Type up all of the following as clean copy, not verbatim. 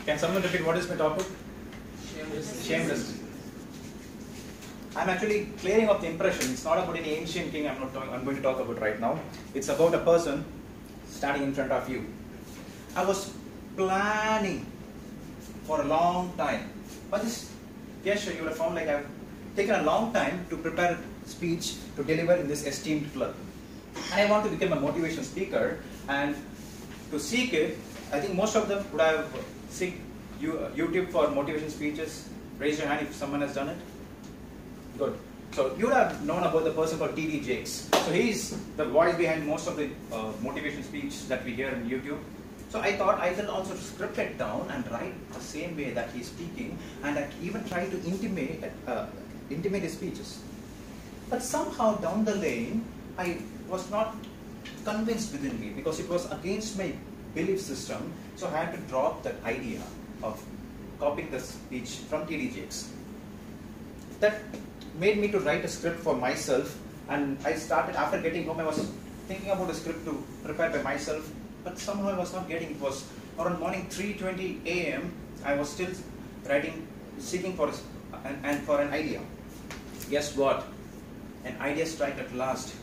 Can someone repeat what is my topic? Shameless. I'm actually clearing up the impression. It's not about any ancient king I'm going to talk about right now. It's about a person standing in front of you. I was planning for a long time. But this gesture you would have found like I've taken a long time to prepare a speech to deliver in this esteemed club. And I want to become a motivation speaker, and to seek it, I think most of them would have seek YouTube for motivation speeches. Raise your hand if someone has done it. Good. So you would have known about the person called T.D. Jakes. So he's the voice behind most of the motivation speech that we hear in YouTube. So I thought I will also script it down and write the same way that he's speaking, and I even try to intimate his speeches. But somehow down the lane, I was not convinced within me because it was against my belief system. So I had to drop that idea of copying the speech from T.D. Jakes. That made me to write a script for myself, and I started, after getting home, I was thinking about a script to prepare by myself, but somehow I was not getting it. Was around morning 3:20 a.m. I was still writing, seeking for an idea. Guess what? An idea struck at last.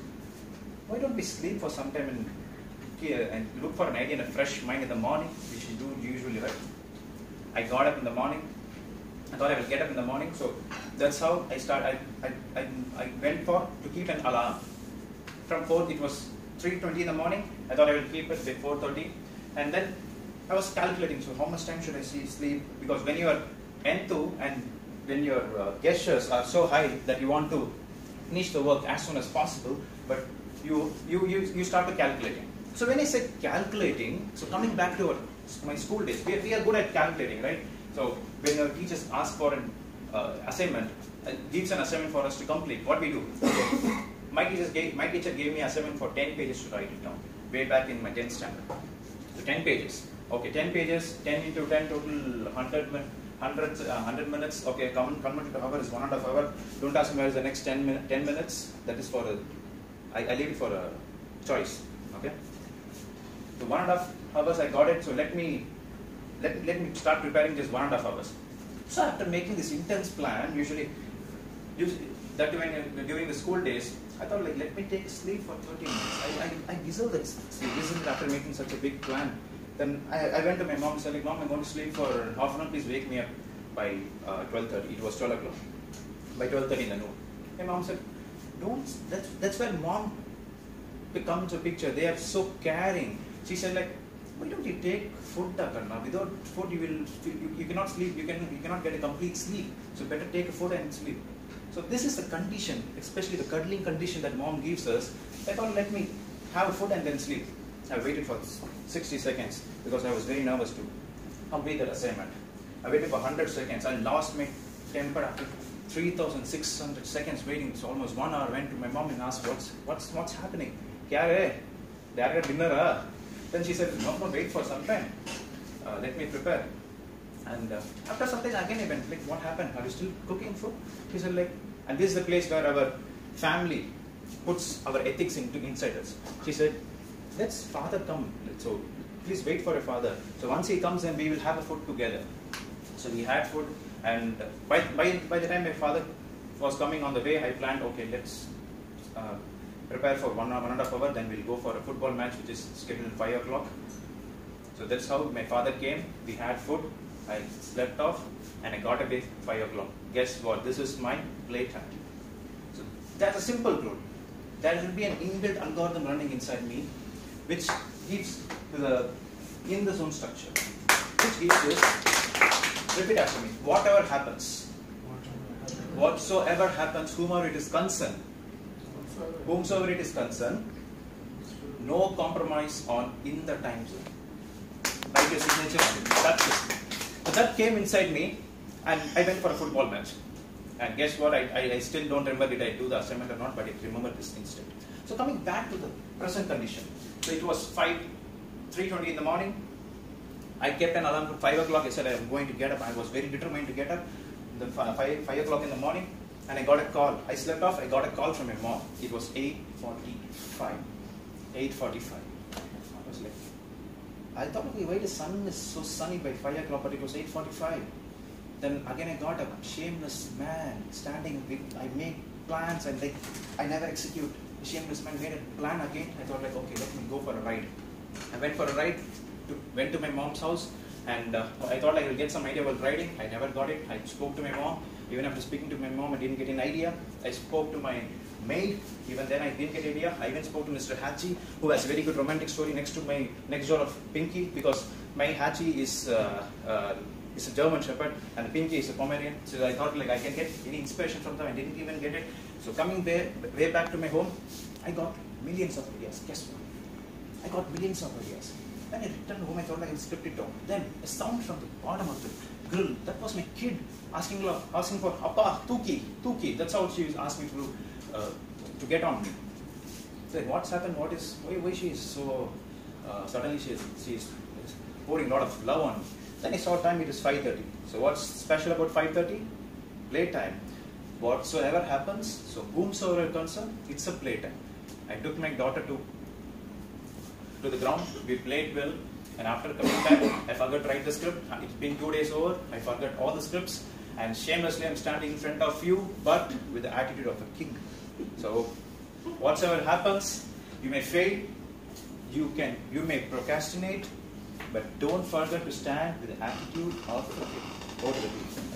Why don't we sleep for some time and look for an idea in a fresh mind in the morning, which we do usually, right? I got up in the morning. I thought I will get up in the morning, so that's how I started. I went to keep an alarm. From 4, it was 3:20 in the morning. I thought I will keep it at 4:30, and then I was calculating. So how much time should I sleep? Because when you are enthu and when your gestures are so high that you want to finish the work as soon as possible, but you start to calculating. So when I said calculating, so coming back to my school days, we are good at calculating, right? So when our teachers ask for an assignment, gives an assignment for us to complete, what we do? My teacher gave me an assignment for 10 pages to write it down, way back in my 10th standard. So 10 pages. Okay, 10 pages, 10 into 10 total 100 minutes. Okay, converted to hour is 1.5 hours. Don't ask me where is the next 10 minutes. That is for I leave it for a choice. Okay. So 1.5 hours I got it. So let me start preparing just 1.5 hours. So after making this intense plan, usually that during the school days, I thought like let me take a sleep for 30 minutes. I deserve that sleep, isn't it, after making such a big plan? Then I went to my mom and said like, Mom, I'm going to sleep for half an hour. Please wake me up by 12:30. It was 12 o'clock. By 12:30 in the noon. My mom said, don't. That's where mom becomes a picture. They are so caring. She said like, why don't you take food, Akarna? Without food, you cannot sleep. You cannot get a complete sleep. So better take a food and sleep. So this is the condition, especially the cuddling condition that mom gives us. I thought, let me have a food and then sleep. I waited for 60 seconds because I was very nervous to complete that assignment. I waited for 100 seconds. I lost my temper after 3,600 seconds waiting. It's almost 1 hour. I went to my mom and asked, what's happening? Kya hai? They are dinner. Then she said, no, wait for some time. Let me prepare. And after some time again I went, like, what happened? Are you still cooking food? She said like, and this is the place where our family puts our ethics inside us. She said, let's father come. So please wait for your father. So once he comes, then we will have a food together. So we had food, and by the time my father was coming on the way, I planned, okay, let's prepare for 1.5 hours, then we'll go for a football match which is scheduled at 5 o'clock. So that's how my father came. We had food, I slept off, and I got up at 5 o'clock. Guess what? This is my playtime. So that's a simple rule. There will be an inbuilt algorithm running inside me, which gives the in the zone structure, which gives this. Repeat after me. Whatever happens, whatsoever happens, whomever it is concerned, no compromise on in the time zone. Write your signature on it. That's it. So that came inside me, and I went for a football match. And guess what? I still don't remember did I do the assignment or not, but I remember this instant. So coming back to the present condition. So it was 3:20 in the morning. I kept an alarm to 5 o'clock. I said I am going to get up. I was very determined to get up. The 5 o'clock in the morning, and I got a call. I slept off. I got a call from my mom. It was 8:45. 8:45. I was like, I thought, okay, why the sun is so sunny by 5 o'clock, but it was 8:45. Then again I got a shameless man standing. I make plans and like I never execute. The shameless man made a plan again. I thought like, okay, let me go for a ride. I went for a ride. Went to my mom's house, and I thought I will get some idea about riding. I never got it. I spoke to my mom. Even after speaking to my mom, I didn't get an idea. I spoke to my maid. Even then, I didn't get an idea. I even spoke to Mr. Hachi, who has a very good romantic story next door of Pinky, because my Hachi is a German Shepherd, and Pinky is a Pomeranian. So I thought like I can get any inspiration from them. I didn't even get it. So coming way back to my home, I got millions of ideas. Guess what? I got millions of ideas. When I returned home, I thought like I would script it down. Then a sound from the bottom of the grill. That was my kid asking for Appa, Tuki. That's how she was asking me to get on me. So like, what's happened? Why she is so suddenly she is pouring a lot of love on me. Then I saw time, it is 5:30. So what's special about 5:30? Playtime. Whatsoever happens, so whomsoever is concerned, it's a playtime. I took my daughter to the ground, we played well, and after coming back, I forgot to write the script. It's been 2 days over, I forgot all the scripts, and shamelessly I'm standing in front of you, but with the attitude of a king. So, whatsoever happens, you may fail, you may procrastinate, but don't forget to stand with the attitude of a king. Over to the king.